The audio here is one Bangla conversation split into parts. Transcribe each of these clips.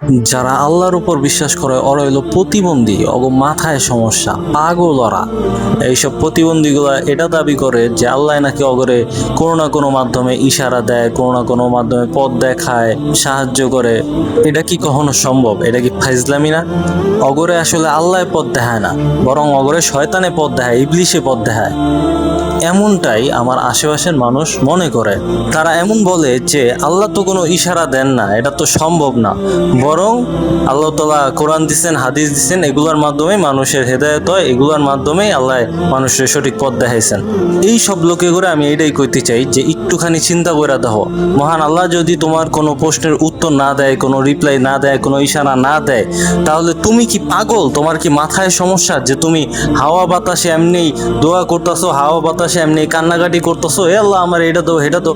যারা আল্লাহর উপর বিশ্বাস করে ওরা হইলো প্রতিবন্ধী, মাথায় সমস্যা, পাগল ওরা। এইসব প্রতিবন্ধীগুলা এটা দাবি করে যে আল্লাহ নাকি অগরে কোনো না কোনো মাধ্যমে ইশারা দেয়, কোনো না কোনো মাধ্যমে পথ দেখায়, সাহায্য করে। এটা কি কখনো সম্ভব? এটা কি ফাইজলামি না? অগরে আসলে আল্লাহ পথ দেখায় না, বরং অগরে শয়তানে পথ দেখায়, ইবলিশে পথ দেখায়। এমনটাই আমার আশেপাশের মানুষ মনে করে। তারা এমন বলে যে আল্লাহ তো কোনো ইশারা দেন না, এটা তো সম্ভব না, বরং আল্লাহ তাআলা কোরআন দিচ্ছেন, হাদিস দিচ্ছেন, এগুলোর মাধ্যমে মানুষের হেদায়েত হয়, এগুলোর মাধ্যমেই আল্লাহ মানুষের সঠিক পথ দেখাইছেন। এই সব লোকে করে আমি এটাই কইতে চাই যে একটুখানি চিন্তা করে দেখো, মহান আল্লাহ যদি তোমার কোনো প্রশ্নের উত্তর না দেয়, কোনো রিপ্লাই না দেয়, কোনো ইশারা না দেয়, তাহলে তুমি কি পাগল? তোমার কি মাথায় সমস্যা যে তুমি হাওয়া বাতাসে এমনি দোয়া করতেছো, হাওয়া বাতাসে এমনি কান্নাকাটি করতেছো, এ আল্লাহ আমার এটা তো এটা তো।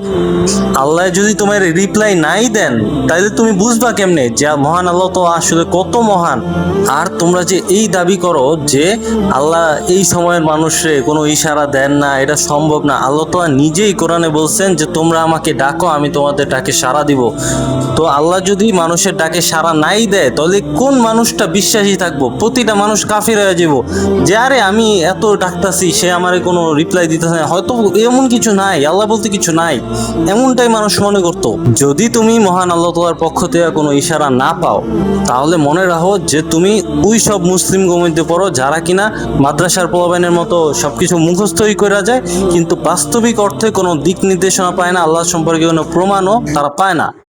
আল্লাহ যদি তোমার রিপ্লাই নাই দেন, তাহলে তুমি বুঝবা কেমনে যে মহান আল্লাহ তো আসলে কত মহান। আর তোমরা যে এই দাবি করো যে আল্লাহ এই সময়ের মানুষরে কোনো ইশারা দেন না, এটা সম্ভব না। আল্লাহ তো নিজেই কোরআনে বলছেন যে তোমরা আমাকে ডাকো, আমি তোমাদের ডাকে সাড়া দিব। তো আল্লাহ যদি মানুষের ডাকে সাড়া নাই দেয়, তাহলে কোন মানুষটা বিশ্বাসী থাকবো? প্রতিটা মানুষ কাফির হয়ে যাব যে আরে আমি এত ডাকতাছি, সে আমারে কোনো রিপ্লাই দিতেছে না, হয়তো এমন কিছু নাই, আল্লাহ বলতে কিছু নাই, এমনটাই মানুষ মনে করতো। যদি তুমি মহান আল্লাহ তাআলার পক্ষ থেকে কোনো ইশারা না পাও, তাহলে মনে রাখো যে তুমি ওই সব মুসলিম মধ্যে পড়ো যারা কিনা মাদ্রাসার পোলাপাইনের মতো সবকিছু মুখস্থই করা যায়, কিন্তু বাস্তবিক অর্থে কোনো দিক নির্দেশনা পায় না, আল্লাহ সম্পর্কে কোনো প্রমাণও তারা পায় না।